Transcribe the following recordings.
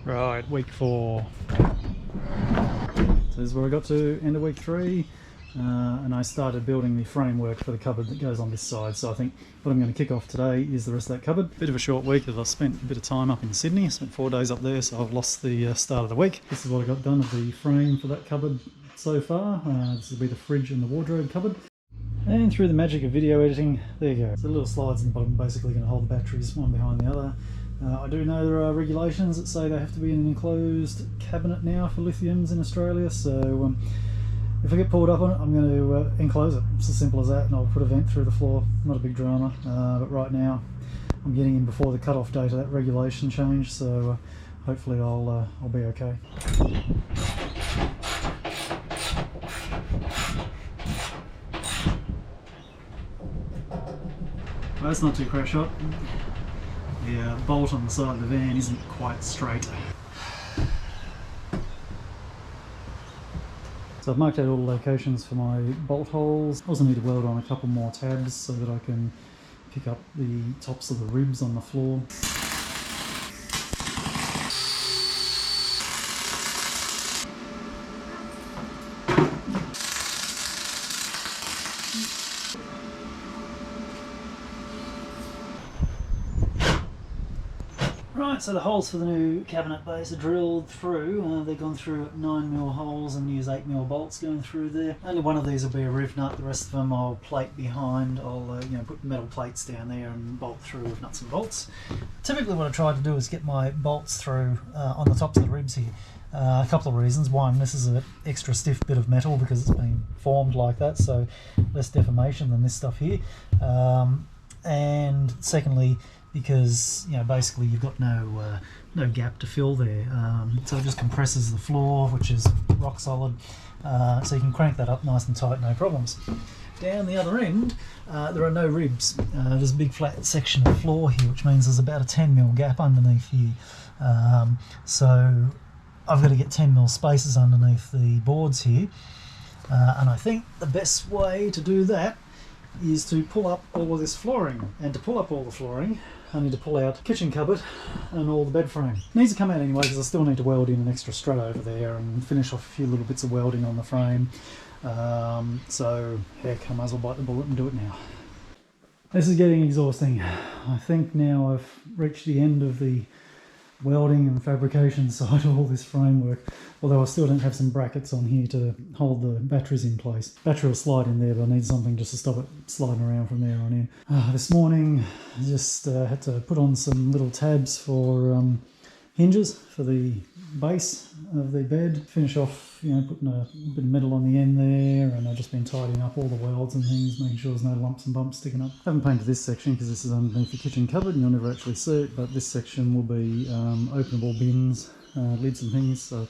Right, week 4. So this is where I got to, end of week 3, and I started building the framework for the cupboard that goes on this side. So I think what I'm going to kick off today is the rest of that cupboard. Bit of a short week as I spent a bit of time up in Sydney. I spent 4 days up there, so I've lost the start of the week. This is what I got done of the frame for that cupboard so far. This will be the fridge and the wardrobe cupboard. And through the magic of video editing, there you go. So the little slides in the bottom basically going to hold the batteries one behind the other. I do know there are regulations that say they have to be in an enclosed cabinet now for lithiums in Australia, so if I get pulled up on it, I'm going to enclose it. It's as simple as that, and I'll put a vent through the floor. Not a big drama, but right now I'm getting in before the cut-off date of that regulation change, so hopefully I'll be okay. Well, that's not too crash hot. The bolt on the side of the van isn't quite straight. So I've marked out all the locations for my bolt holes. I also need to weld on a couple more tabs so that I can pick up the tops of the ribs on the floor. Right, so the holes for the new cabinet base are drilled through. They've gone through at 9mm holes and use 8mm bolts going through there. Only one of these will be a riv nut, the rest of them I'll plate behind. I'll put metal plates down there and bolt through with nuts and bolts. Typically what I try to do is get my bolts through on the tops of the ribs here. A couple of reasons. One, this is an extra stiff bit of metal because it's been formed like that, so less deformation than this stuff here. And secondly, because basically you've got no gap to fill there, so it just compresses the floor, which is rock solid, so you can crank that up nice and tight, no problems. Down the other end there are no ribs. There's a big flat section of floor here, which means there's about a 10mm gap underneath here, so I've got to get 10mm spaces underneath the boards here, and I think the best way to do that is to pull up all of this flooring. And to pull up all the flooring, I need to pull out the kitchen cupboard and all the bed frame. It needs to come out anyway because I still need to weld in an extra strut over there and finish off a few little bits of welding on the frame. So heck, I might as well bite the bullet and do it now. This is getting exhausting. I think now I've reached the end of the welding and fabrication side of all this framework, although I still don't have some brackets on here to hold the batteries in place. Battery will slide in there, but I need something just to stop it sliding around from there on in. This morning I just had to put on some little tabs for hinges for the base of the bed, finish off, putting a bit of metal on the end there, and I've just been tidying up all the welds and things, making sure there's no lumps and bumps sticking up. I haven't painted this section because this is underneath the kitchen cupboard and you'll never actually see it, but this section will be openable bins, lids and things, so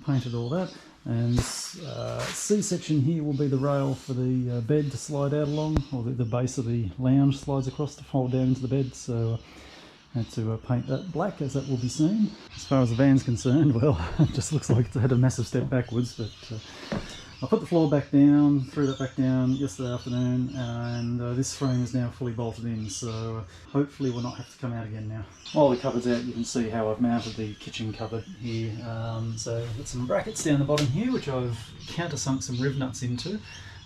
painted all that. And this C section here will be the rail for the bed to slide out along, or the base of the lounge slides across to fold down into the bed, so I had to paint that black, as that will be seen. As far as the van's concerned, well, it just looks like it's had a massive step backwards, but I put the floor back down, threw that back down yesterday afternoon, and this frame is now fully bolted in, so hopefully we'll not have to come out again now. While the cupboard's out, you can see how I've mounted the kitchen cupboard here. So I've got some brackets down the bottom here, which I've countersunk some riv nuts into.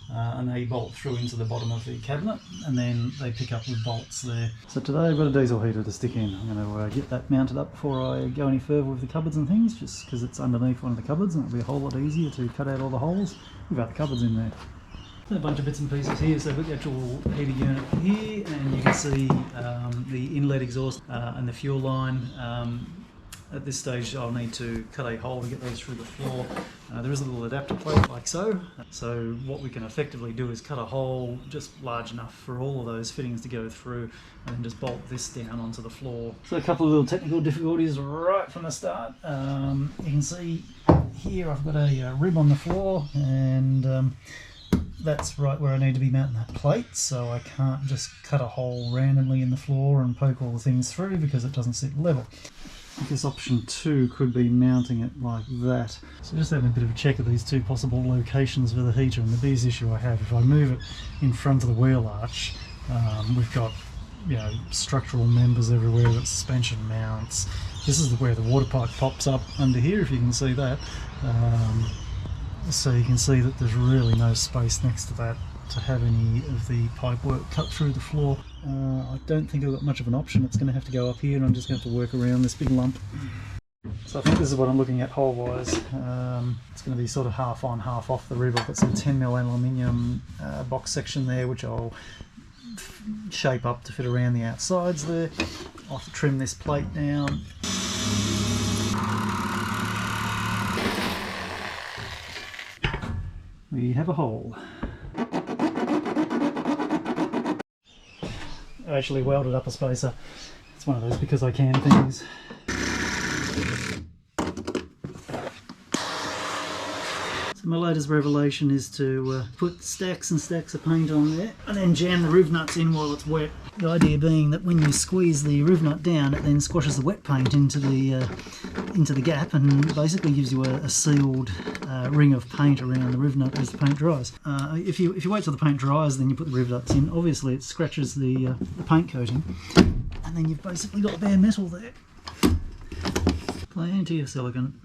And they bolt through into the bottom of the cabinet, and then they pick up with bolts there. So today I've got a diesel heater to stick in. I'm going to get that mounted up before I go any further with the cupboards and things, just because it's underneath one of the cupboards and it'll be a whole lot easier to cut out all the holes without the cupboards in there. A bunch of bits and pieces here, so I've got the actual heater unit here, and you can see the inlet exhaust and the fuel line. At this stage I'll need to cut a hole to get those through the floor. There is a little adapter plate like so. So what we can effectively do is cut a hole just large enough for all of those fittings to go through, and then just bolt this down onto the floor. So a couple of little technical difficulties right from the start. You can see here I've got a rib on the floor, and that's right where I need to be mounting that plate, so I can't just cut a hole randomly in the floor and poke all the things through because it doesn't sit level. I guess option 2 could be mounting it like that. So just having a bit of a check of these two possible locations for the heater, and the biggest issue I have, if I move it in front of the wheel arch, we've got structural members everywhere, got suspension mounts, This is where the water pipe pops up under here, if you can see that. So you can see that there's really no space next to that to have any of the pipe work cut through the floor. I don't think I've got much of an option. It's going to have to go up here, and I'm just going to have to work around this big lump. So I think this is what I'm looking at hole-wise. It's going to be sort of half on, half off the rib. I've got some 10mm aluminium box section there, which I'll shape up to fit around the outsides there. I'll have to trim this plate down. We have a hole. I actually welded up a spacer. It's one of those because I can things. So my latest revelation is to put stacks and stacks of paint on there and then jam the roof nuts in while it's wet. The idea being that when you squeeze the roof nut down, it then squashes the wet paint into the gap and basically gives you a sealed ring of paint around the roof nut as the paint dries. If you wait till the paint dries, then you put the roof nuts in. Obviously, it scratches the paint coating, and then you've basically got bare metal there. Plenty of silicone.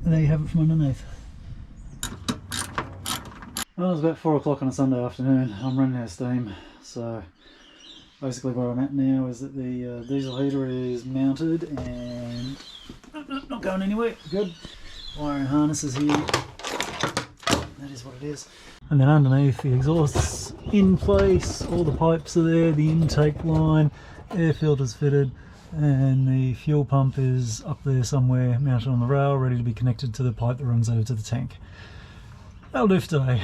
There you have it from underneath. Well, it's about 4 o'clock on a Sunday afternoon. I'm running out of steam, so basically where I'm at now is that the diesel heater is mounted and not going anywhere. Good. Wiring harnesses here. That is what it is. And then underneath, the exhaust's in place, all the pipes are there, the intake line, air filter's fitted, and the fuel pump is up there somewhere, mounted on the rail, ready to be connected to the pipe that runs over to the tank. That'll do for today.